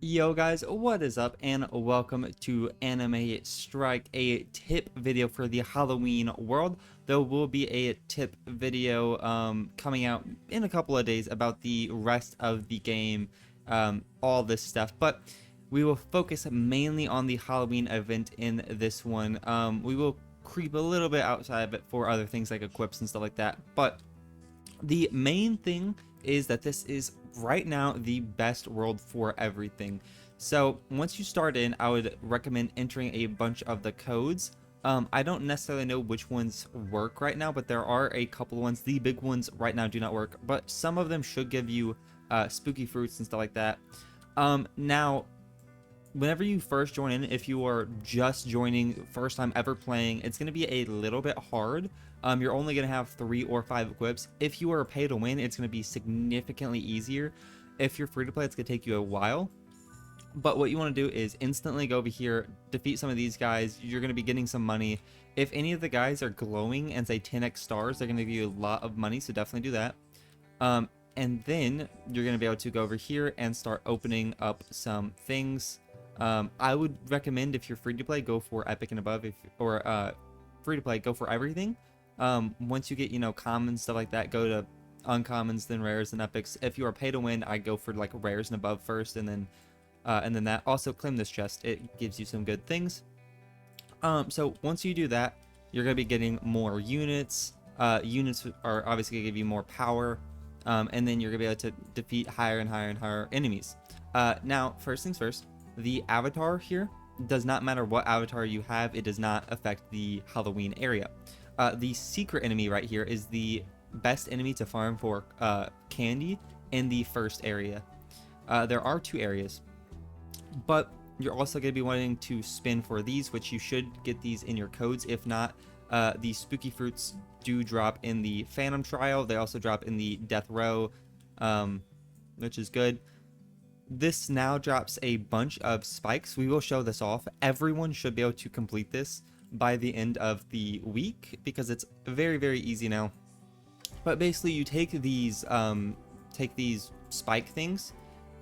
Yo guys, what is up and welcome to Anime Strike, a tip video for the Halloween world. There will be a tip video coming out in a couple of days about the rest of the game, all this stuff, but we will focus mainly on the Halloween event in this one. We will creep a little bit outside of it for other things like equips and stuff like that, but the main thing is that this is right now the best world for everything. So once you start in, I would recommend entering a bunch of the codes. I don't necessarily know which ones work right now, but there are a couple of ones. The big ones right now do not work, but some of them should give you spooky fruits and stuff like that. Now, whenever you first join in, if you are just joining, first time ever playing, it's going to be a little bit hard. You're only going to have 3 or 5 equips. If you are pay to win, it's going to be significantly easier. If you're free to play, it's going to take you a while. But what you want to do is instantly go over here, defeat some of these guys. You're going to be getting some money. If any of the guys are glowing and say 10x stars, they're going to give you a lot of money, so definitely do that. And then you're going to be able to go over here and start opening up some things. I would recommend, if you're free to play, go for epic and above, or free to play, go for everything. Once you get, commons, stuff like that, go to uncommons, then rares and epics. If you are pay to win, I go for like rares and above first, and then that. Also claim this chest, it gives you some good things. So once you do that, you're going to be getting more units. Units are obviously going to give you more power, and then you're going to be able to defeat higher and higher and higher enemies. Now, first things first, the avatar here does not matter what avatar you have, it does not affect the Halloween area. The secret enemy right here is the best enemy to farm for candy in the first area. There are 2 areas, but you're also going to be wanting to spin for these, which you should get these in your codes. If not, the spooky fruits do drop in the Phantom Trial. They also drop in the Death Row, which is good. This now drops a bunch of spikes. We will show this off. Everyone should be able to complete this by the end of the week because it's very, very easy now. But basically, you take these spike things,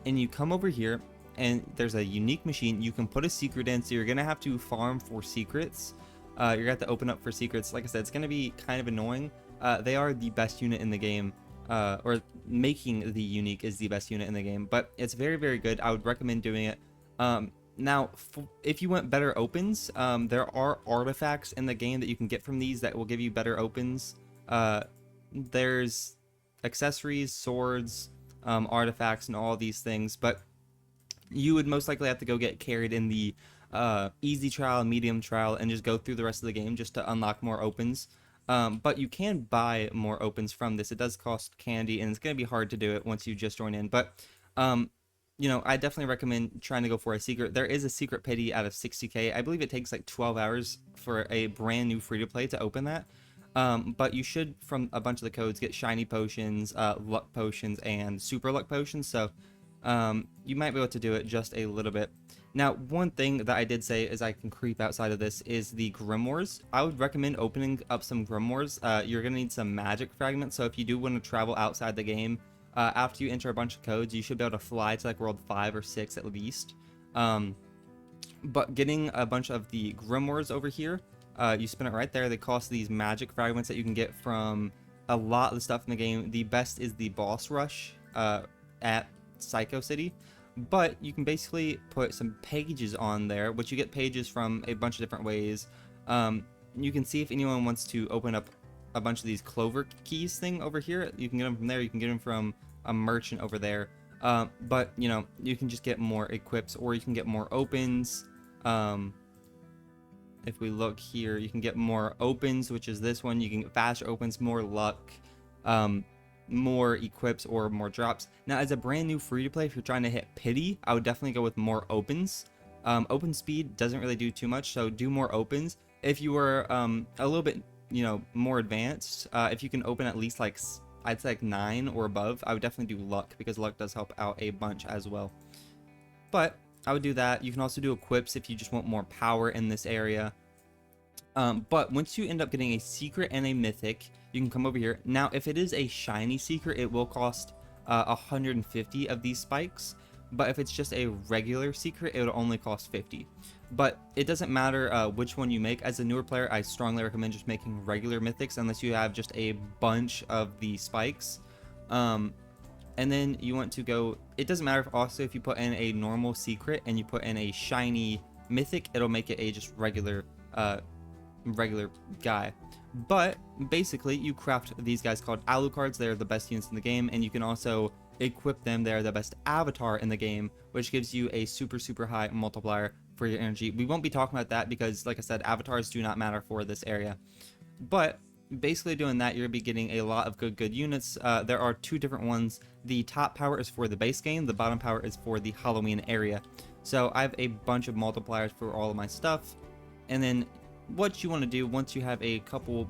and you come over here, and there's a unique machine. You can put a secret in, so you're gonna have to farm for secrets. You're gonna have to open up for secrets. Like I said, it's gonna be kind of annoying. They are the best unit in the game. Or making the unique is the best unit in the game, but it's very, very good. I would recommend doing it. Now, if you want better opens, there are artifacts in the game that you can get from these that will give you better opens. There's accessories, swords, artifacts, and all these things, but you would most likely have to go get carried in the easy trial, medium trial, and just go through the rest of the game just to unlock more opens. But you can buy more opens from this. It does cost candy, and it's going to be hard to do it once you just join in. But, I definitely recommend trying to go for a secret. There is a secret pity out of 60k. I believe it takes like 12 hours for a brand new free-to-play to open that. But you should, from a bunch of the codes, get shiny potions, luck potions, and super luck potions. So you might be able to do it just a little bit. Now, one thing that I did say is I can creep outside of this is the Grimoires. I would recommend opening up some Grimoires. You're going to need some magic fragments, so if you do want to travel outside the game, after you enter a bunch of codes, you should be able to fly to like world 5 or 6 at least. But getting a bunch of the Grimoires over here, you spin it right there. They cost these magic fragments that you can get from a lot of the stuff in the game. The best is the boss rush at Psycho City. But you can basically put some pages on there, which you get pages from a bunch of different ways. You can see if anyone wants to open up a bunch of these clover keys thing over here. You can get them from there. You can get them from a merchant over there. But, you can just get more equips, or you can get more opens. If we look here, you can get more opens, which is this one. You can get faster opens, more luck. More equips or more drops. Now, as a brand new free-to-play, if you're trying to hit pity, I would definitely go with more opens. Open speed doesn't really do too much, so do more opens. If you were a little bit, more advanced, if you can open at least like, I'd say like 9 or above, I would definitely do luck, because luck does help out a bunch as well. But I would do that. You can also do equips if you just want more power in this area. But once you end up getting a secret and a mythic, you can come over here. Now, if it is a shiny secret, it will cost 150 of these spikes. but if it's just a regular secret, it'll only cost 50. But it doesn't matter which one you make. As a newer player, I strongly recommend just making regular mythics unless you have just a bunch of the spikes. And then you want to go, it doesn't matter if also if you put in a normal secret and you put in a shiny mythic, it'll make it a just regular guy. But basically you craft these guys called Alucards. They're the best units in the game, and you can also equip them. They're the best avatar in the game, which gives you a super high multiplier for your energy. We won't be talking about that because, like I said, avatars do not matter for this area. But basically doing that, you're gonna be getting a lot of good units. There are two different ones. The top power is for the base game, the bottom power is for the Halloween area. So I have a bunch of multipliers for all of my stuff. And then what you want to do once you have a couple,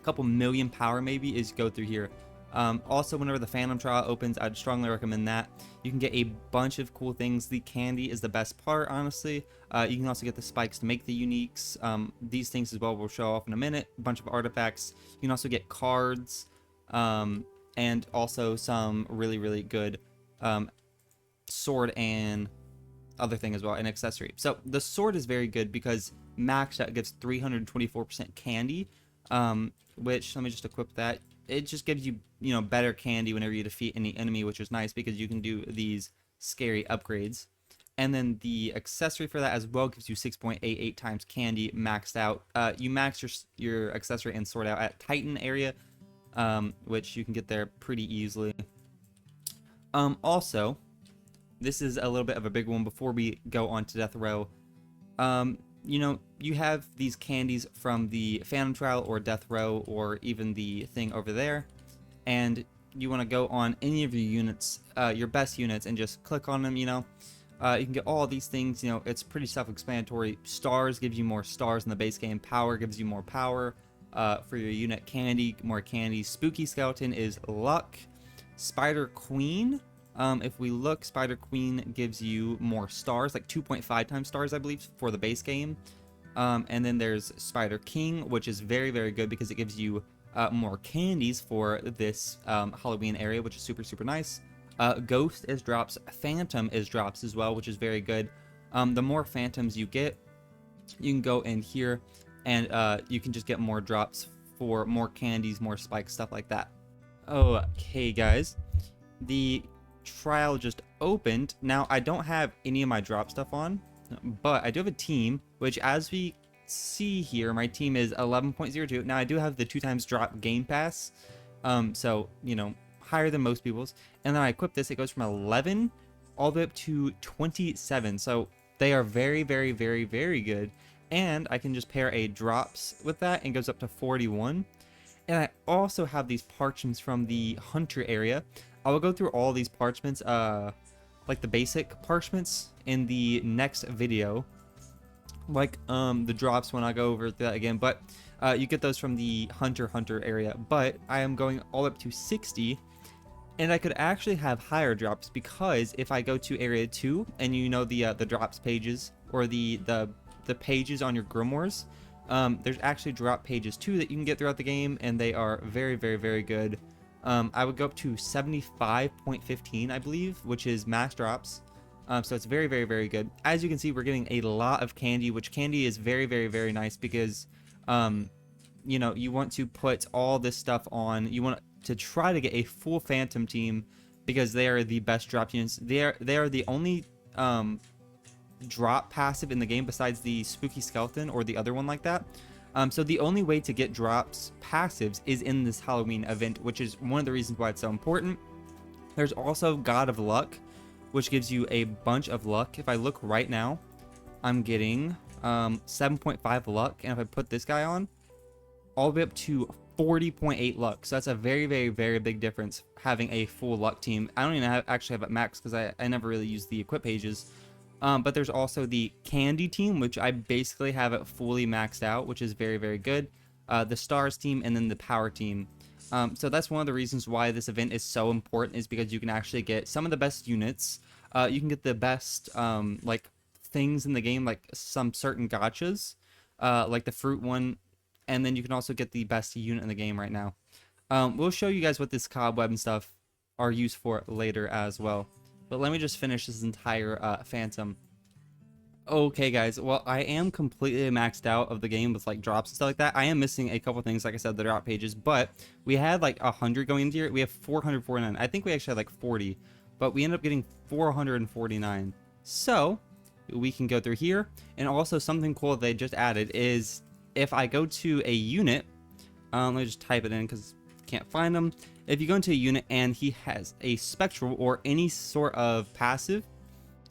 couple million power maybe, is go through here. Also, whenever the Phantom Trial opens, I'd strongly recommend that. You can get a bunch of cool things. The candy is the best part, honestly. You can also get the spikes to make the uniques. These things as well we'll show off in a minute. A bunch of artifacts. You can also get cards, and also some really good sword and other thing as well, an accessory. So the sword is very good because maxed out gives 324% candy, which, let me just equip that. It just gives you, better candy whenever you defeat any enemy, which is nice because you can do these scary upgrades. And then the accessory for that as well gives you 6.88 times candy maxed out. You max your accessory and sword out at Titan area, which you can get there pretty easily. Also, this is a little bit of a big one before we go on to Death Row. You have these candies from the Phantom Trial or Death Row or even the thing over there, and you want to go on any of your units, your best units, and just click on them. You can get all these things. It's pretty self-explanatory. Stars gives you more stars in the base game. Power gives you more power for your unit. Candy, more candy. Spooky Skeleton is luck. Spider Queen, if we look, Spider Queen gives you more stars, like 2.5 times stars, I believe, for the base game. And then there's Spider King, which is very good because it gives you more candies for this Halloween area, which is super nice. Ghost is drops. Phantom is drops as well, which is very good. The more phantoms you get, you can go in here and you can just get more drops for more candies, more spikes, stuff like that. Okay, guys, the trial just opened. Now I don't have any of my drop stuff on, but I do have a team, which, as we see here, my team is 11.02. Now I do have the 2 times drop game pass, so higher than most people's. And then I equip this, it goes from 11 all the way up to 27, so they are very good. And I can just pair a drops with that and it goes up to 41. And I also have these parchments from the hunter area. I will go through all these parchments, like the basic parchments, in the next video, like the drops when I go over that again. But you get those from the hunter area. But I am going all up to 60, and I could actually have higher drops because if I go to area 2 and the drops pages, or the pages on your Grimoires, there's actually drop pages too that you can get throughout the game, and they are very good. I would go up to 75.15, I believe, which is max drops. So it's very good. As you can see, we're getting a lot of candy, which candy is very nice because, you want to put all this stuff on. You want to try to get a full Phantom team because they are the best drop units. They are the only drop passive in the game besides the Spooky Skeleton or the other one like that. So the only way to get drops passives is in this Halloween event, which is one of the reasons why it's so important. There's also God of Luck, which gives you a bunch of luck. If I look right now, I'm getting 7.5 luck, and if I put this guy on, all the way up to 40.8 luck. So that's a very big difference having a full luck team. I don't even actually have it max because I never really use the equip pages. But there's also the candy team, which I basically have it fully maxed out, which is very good. The stars team, and then the power team. So that's one of the reasons why this event is so important, is because you can actually get some of the best units. You can get the best like things in the game, like some certain gachas, like the fruit one, and then you can also get the best unit in the game right now. We'll show you guys what this cobweb and stuff are used for later as well. But let me just finish this entire Phantom. Okay, guys. Well, I am completely maxed out of the game with like drops and stuff like that. I am missing a couple things, like I said, the drop pages. But we had like 100 going into here. We have 449. I think we actually had like 40, but we ended up getting 449. So we can go through here. And also something cool they just added is if I go to a unit, let me just type it in because can't find them. If you go into a unit and he has a spectral or any sort of passive,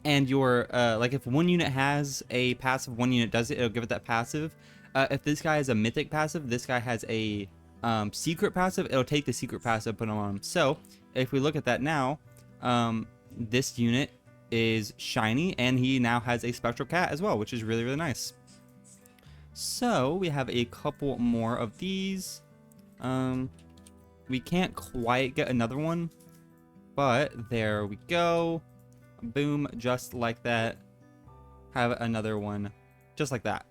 and your like if one unit has a passive, one unit does it, it'll give it that passive. If this guy has a mythic passive, this guy has a secret passive, it'll take the secret passive, put it on him. So if we look at that now, this unit is shiny and he now has a spectral cat as well, which is really, really nice. So we have a couple more of these. We can't quite get another one, but there we go. Boom, just like that. Have another one just like that.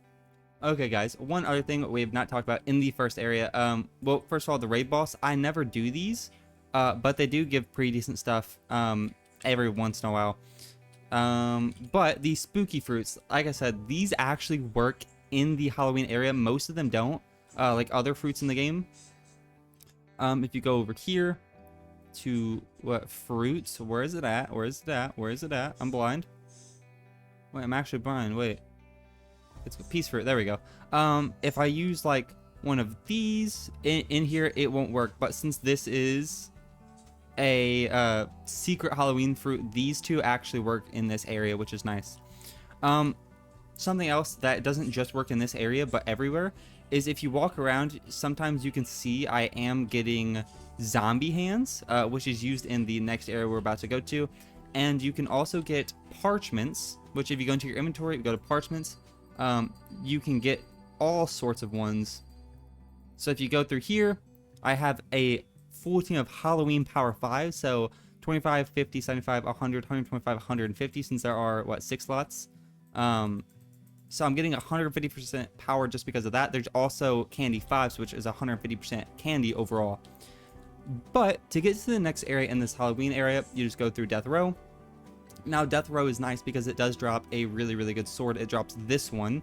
Okay, guys, one other thing we have not talked about in the first area. Well, first of all, the raid boss, I never do these, but they do give pretty decent stuff every once in a while. But these spooky fruits, like I said, these actually work in the Halloween area. Most of them don't, like other fruits in the game. If you go over here to what fruits, where is it at? Where is it at? Where is it at? I'm blind. Wait, I'm actually blind. Wait, it's peace fruit. There we go. If I use like one of these in here, it won't work. But since this is a secret Halloween fruit, these two actually work in this area, which is nice. Something else that doesn't just work in this area but everywhere is if you walk around, sometimes you can see I am getting zombie hands, which is used in the next area we're about to go to. And you can also get parchments, which if you go into your inventory, you go to parchments, you can get all sorts of ones. So if you go through here, I have a full team of Halloween power 5, so 25, 50, 75, 100, 125, 150, since there are, what, 6 slots. So I'm getting 150% power just because of that. There's also candy 5s, which is 150% candy overall. But to get to the next area in this Halloween area, you just go through Death Row. Now, Death Row is nice because it does drop a really, really good sword. It drops this one.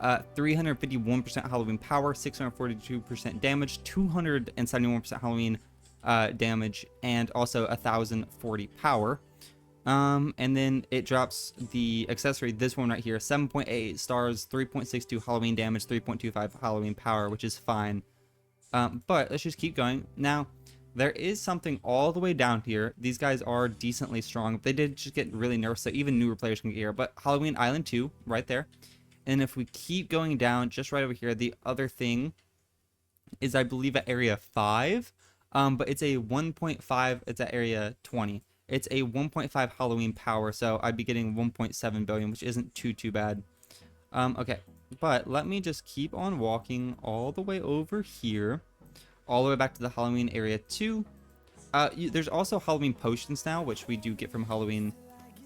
351% Halloween power, 642% damage, 271% Halloween damage, and also 1040 power. And then it drops the accessory, this one right here, 7.8 stars, 3.62 Halloween damage, 3.25 Halloween power, which is fine. But let's just keep going. Now, there is something all the way down here. These guys are decently strong. They did just get really nerfed, so even newer players can get here. But Halloween Island 2, right there. And if we keep going down, just right over here, the other thing is, I believe, at area 5. But it's a 1.5, it's at area 20. It's a 1.5 Halloween power, so I'd be getting 1.7 billion, which isn't too bad. Okay, but let me just keep on walking all the way over here, all the way back to the Halloween area 2. There's also Halloween potions now, which we do get from Halloween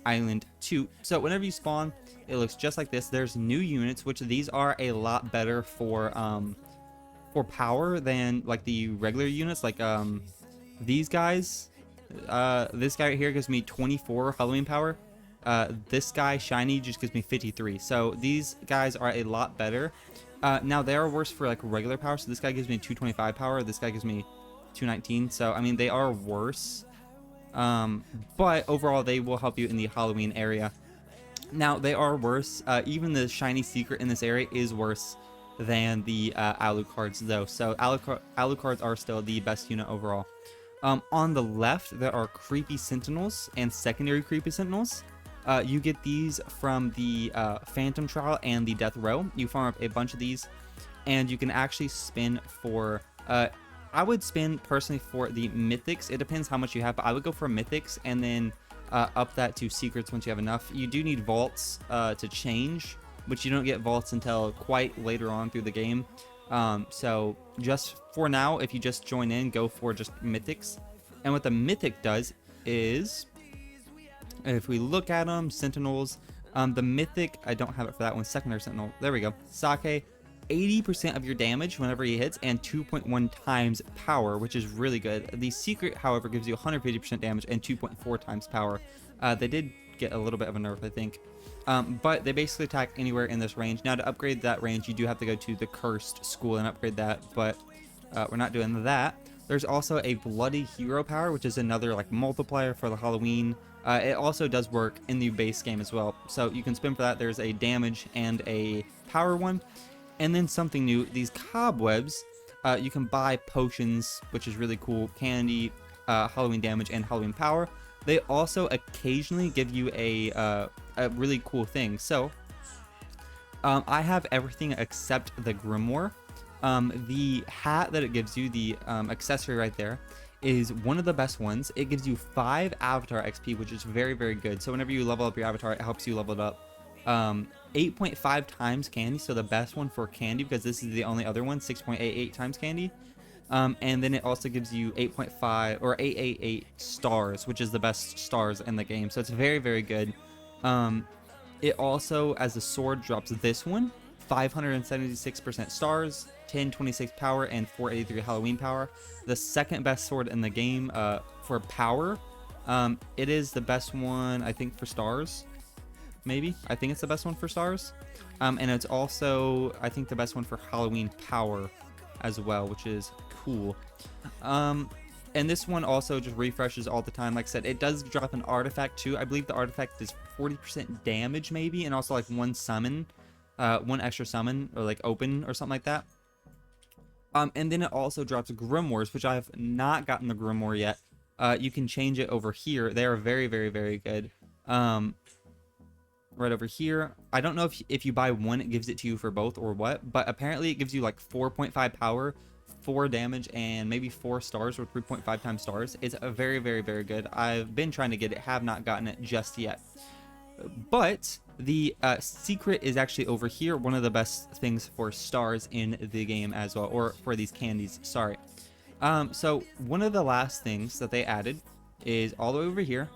Island 2. So whenever you spawn, it looks just like this. There's new units, which these are a lot better for power than like the regular units. Like these guys, this guy right here gives me 24 Halloween power. This guy shiny just gives me 53. So these guys are a lot better. Now they are worse for like regular power. So this guy gives me 225 power. This guy gives me 219. So I mean, they are worse. But overall, they will help you in the Halloween area. Now they are worse. Even the shiny secret in this area is worse than the Alucards though. So Alucards are still the best unit overall. On the left, there are creepy Sentinels and secondary creepy Sentinels. You get these from the Phantom Trial and the Death Row. You farm up a bunch of these, and you can actually spin for... I would spin personally for the Mythics. It depends how much you have, but I would go for Mythics and then up that to Secrets once you have enough. You do need Vaults to change, but you don't get Vaults until quite later on through the game. So just for now, if you just join in, go for just Mythics. And what the Mythic does is, if we look at them, Sentinels, the Mythic, I don't have it for that one, Secondary Sentinel, there we go, Sake, 80% of your damage whenever he hits, and 2.1 times power, which is really good. The Secret, however, gives you 150% damage and 2.4 times power. They did get a little bit of a nerf, I think. But they basically attack anywhere in this range. Now, to upgrade that range, you do have to go to the Cursed School and upgrade that, but we're not doing that. There's also a Bloody Hero Power, which is another like multiplier for the Halloween. It also does work in the base game as well, so you can spin for that. There's a damage and a power one. And then something new, these cobwebs, you can buy potions, which is really cool, candy, Halloween damage, and Halloween power. They also occasionally give you a really cool thing. So I have everything except the Grimoire. The hat that it gives you, the accessory right there, is one of the best ones. It gives you 5 avatar XP, which is very, very good. So whenever you level up your avatar, it helps you level it up. 8.5 times candy, so the best one for candy, because this is the only other one, 6.88 times candy. And then it also gives you 8.5 or 888 stars, which is the best stars in the game. So it's very, very good. It also, as a sword, drops this one, 576% stars, 1026 power, and 483 Halloween power. The second best sword in the game for power. It is the best one, I think, for stars. Maybe. I think it's the best one for stars. And it's also, I think, the best one for Halloween power as well, which is cool. And this one also just refreshes all the time. Like I said, it does drop an artifact too. I believe the artifact is 40% damage maybe, and also like one summon, one extra summon, or like open or something like that. And then it also drops Grimoires, which I have not gotten the Grimoire yet. You can change it over here. They are very, very, very good. Right over here. I don't know if you buy one, it gives it to you for both or what, but apparently it gives you like 4.5 power, 4 damage, and maybe 4 stars or 3.5 times stars. It's a very, very, very good. I've been trying to get it, have not gotten it just yet. But the secret is actually over here, one of the best things for stars in the game as well, or for these candies, sorry. So one of the last things that they added is all the way over here,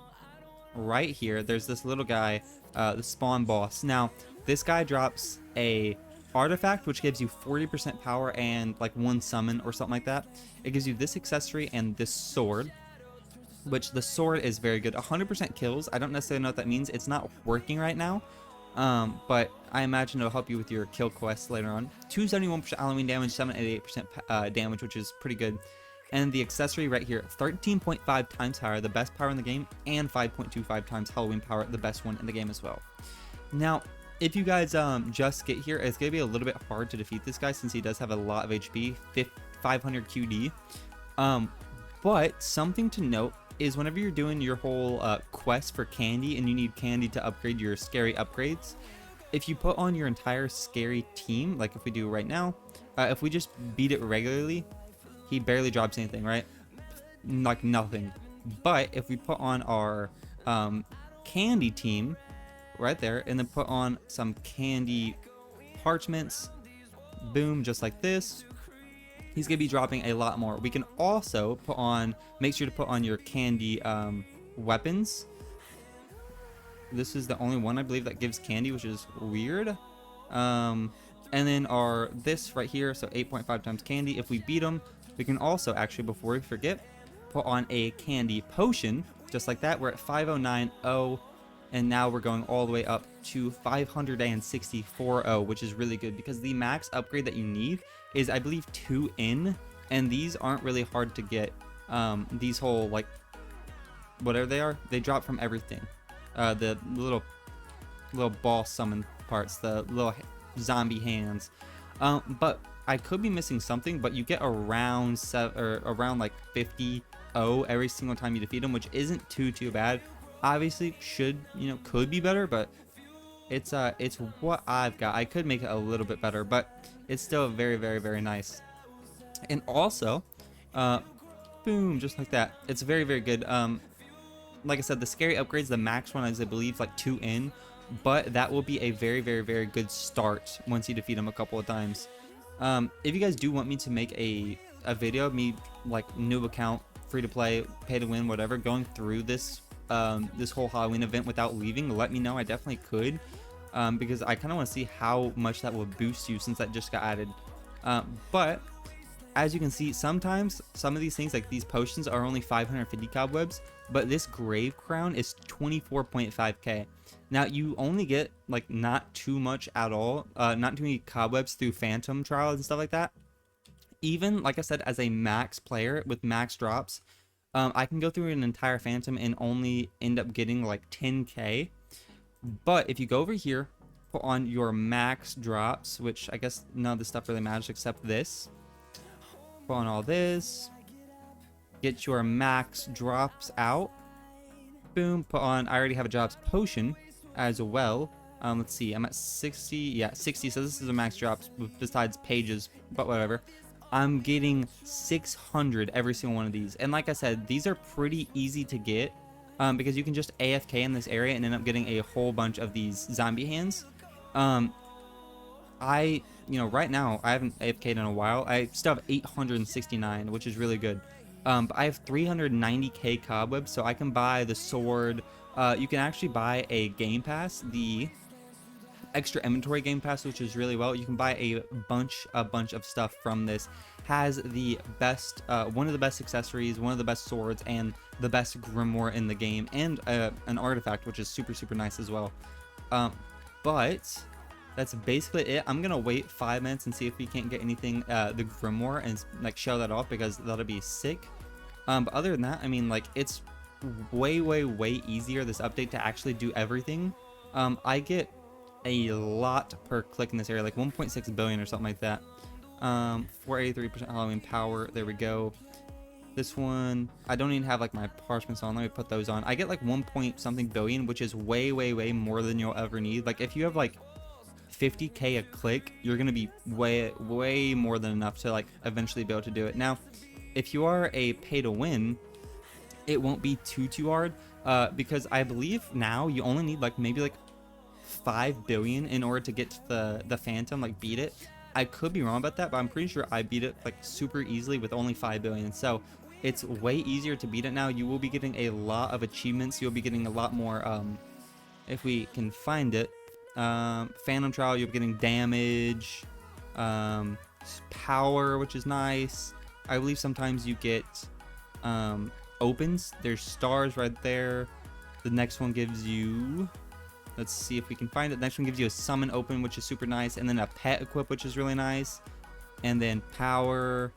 right here. There's this little guy, the spawn boss. Now, this guy drops a artifact which gives you 40% power and like one summon or something like that. It gives you this accessory and this sword, which the sword is very good. 100% kills. I don't necessarily know what that means. It's not working right now, but I imagine it'll help you with your kill quests later on. 271% Halloween damage, 788% damage, which is pretty good. And the accessory right here, 13.5 times power, the best power in the game, and 5.25 times Halloween power, the best one in the game as well. Now, if you guys just get here, it's going to be a little bit hard to defeat this guy since he does have a lot of HP, 500 QD. But something to note is whenever you're doing your whole quest for candy and you need candy to upgrade your scary upgrades, if you put on your entire scary team, like if we do right now, if we just beat it regularly, he barely drops anything, right? Like nothing. But if we put on our candy team right there and then put on some candy parchments, boom, just like this, he's gonna be dropping a lot more. We can also put on, make sure to put on your candy weapons. This is the only one I believe that gives candy, which is weird. And then our this right here, so 8.5 times candy. If we beat him, we can also actually, before we forget, put on a candy potion, just like that. We're at 5090, and now we're going all the way up to 564, which is really good because the max upgrade that you need is, I believe, 2N, and these aren't really hard to get. These whole, like, whatever they are, they drop from everything. The little boss summon parts, the little zombie hands. But I could be missing something, but you get around around like 50 every single time you defeat them, which isn't too bad. Obviously, could be better, but it's what I've got. I could make it a little bit better, but it's still very, very, very nice. And also, boom, just like that. It's very, very good. Like I said, the scary upgrades, the max one is, I believe, like 2N, but that will be a very, very, very good start once you defeat them a couple of times. If you guys do want me to make a video of me, like, new account, free to play, pay to win, whatever, going through this this whole Halloween event without leaving, let me know. I definitely could, because I kind of want to see how much that will boost you since that just got added. But as you can see, sometimes some of these things, like these potions, are only 550 cobwebs, but this grave crown is 24.5k. Now you only get like not too much at all, not too many cobwebs through phantom trials and stuff like that. Even like I said, as a max player with max drops, I can go through an entire phantom and only end up getting like 10k. But if you go over here, put on your max drops, which I guess none of this stuff really matters except this. Put on all this, get your max drops out. Boom, put on, I already have a drops potion as well. Let's see, I'm at 60, yeah, 60, so this is a max drops besides pages, but whatever. I'm getting 600 every single one of these, and like I said, these are pretty easy to get, because you can just AFK in this area and end up getting a whole bunch of these zombie hands. Right now, I haven't AFK'd in a while. I still have 869, which is really good. But I have 390k cobwebs, so I can buy the sword. You can actually buy a game pass, the extra inventory game pass, which is really well. You can buy a bunch of stuff from this. Has the best, one of the best accessories, one of the best swords, and the best grimoire in the game, and an artifact, which is super nice as well. But that's basically it. I'm gonna wait 5 minutes and see if we can't get anything, the grimoire, and like show that off, because that'll be sick. But other than that, I mean, like, it's way easier, this update, to actually do everything. I get a lot per click in this area, like 1.6 billion or something like that. 483% Halloween power, there we go. This one, I don't even have like my parchments on. Let me put those on. I get like 1 point something billion, which is way more than you'll ever need. Like, if you have like 50k a click, you're gonna be way more than enough to like eventually be able to do it. Now, if you are a pay to win, it won't be too hard, because I believe now you only need like maybe like 5 billion in order to get to the phantom, like beat it. I could be wrong about that, but I'm pretty sure I beat it like super easily with only 5 billion. So it's way easier to beat it now. You will be getting a lot of achievements. You'll be getting a lot more, if we can find it, phantom trial, you'll be getting damage, power, which is nice. I believe sometimes you get opens. There's stars right there. The next one gives you, let's see if we can find it. The next one gives you a summon open, which is super nice, and then a pet equip, which is really nice, and then power.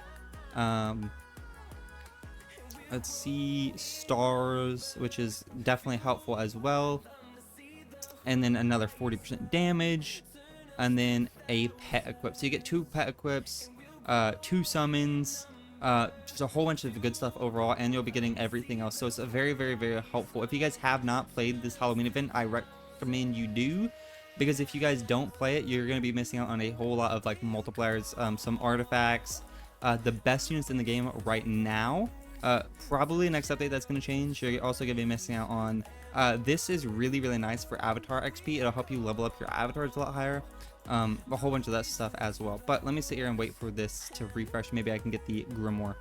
Let's see, stars, which is definitely helpful as well, and then another 40% damage, and then a pet equip. So you get 2 pet equips, 2 summons, just a whole bunch of good stuff overall, and you'll be getting everything else. So it's a very helpful. If you guys have not played this Halloween event, I recommend you do, because if you guys don't play it, you're going to be missing out on a whole lot of like multipliers, some artifacts, the best units in the game right now. Probably next update that's going to change, you're also going to be missing out on, this is really nice for avatar XP. It'll help you level up your avatars a lot higher, a whole bunch of that stuff as well. But let me sit here and wait for this to refresh. Maybe I can get the grimoire.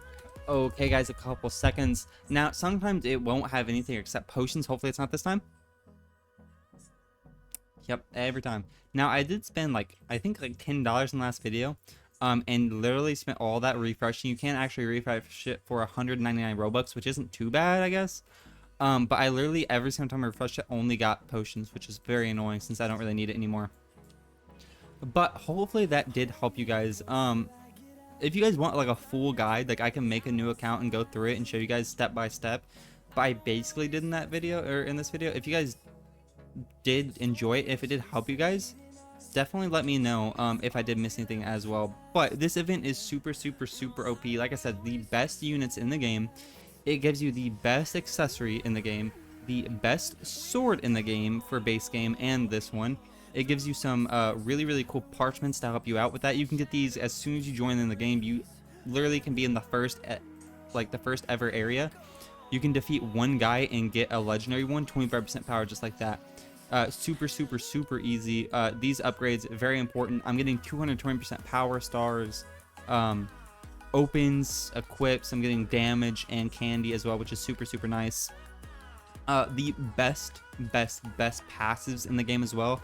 Okay guys, a couple seconds. Now sometimes it won't have anything except potions. Hopefully it's not this time. Yep, every time. Now I did spend like, I think like $10 in the last video, and literally spent all that refreshing. You can't actually refresh it for 199 Robux, which isn't too bad, I guess. But I literally every single time I refreshed it only got potions, which is very annoying since I don't really need it anymore. But hopefully that did help you guys. If you guys want like a full guide, like I can make a new account and go through it and show you guys step by step. But I basically did in that video, or in this video. If you guys did enjoy it, if it did help you guys, definitely let me know if I did miss anything as well. But this event is super OP. Like I said, the best units in the game. It gives you the best accessory in the game, the best sword in the game for base game, and this one. It gives you some really cool parchments to help you out with that. You can get these as soon as you join in the game. You literally can be in the first ever area. You can defeat one guy and get a legendary one, 25% power, just like that. Super easy. These upgrades, very important. I'm getting 220% power stars, opens, equips. I'm getting damage and candy as well, which is super nice. The best passives in the game as well.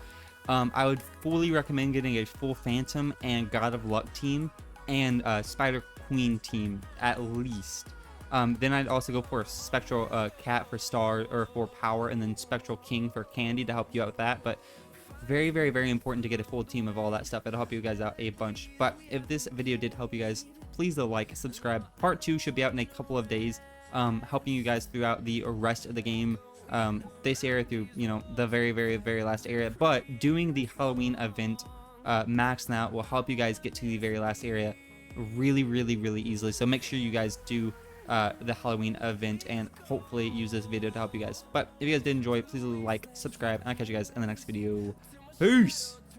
I would fully recommend getting a full Phantom and God of Luck team and Spider queen team at least. Then I'd also go for a spectral cat for star or for power, and then spectral king for candy to help you out with that. But very, very, very important to get a full team of all that stuff. It'll help you guys out a bunch. But if this video did help you guys, please like, subscribe. Part 2 should be out in a couple of days, helping you guys throughout the rest of the game, this area through, you know, the very, very, very last area. But doing the Halloween event, maxing out, will help you guys get to the very last area really, really, really easily. So make sure you guys do the Halloween event and hopefully use this video to help you guys. But if you guys did enjoy, please like, subscribe, and I'll catch you guys in the next video. Peace!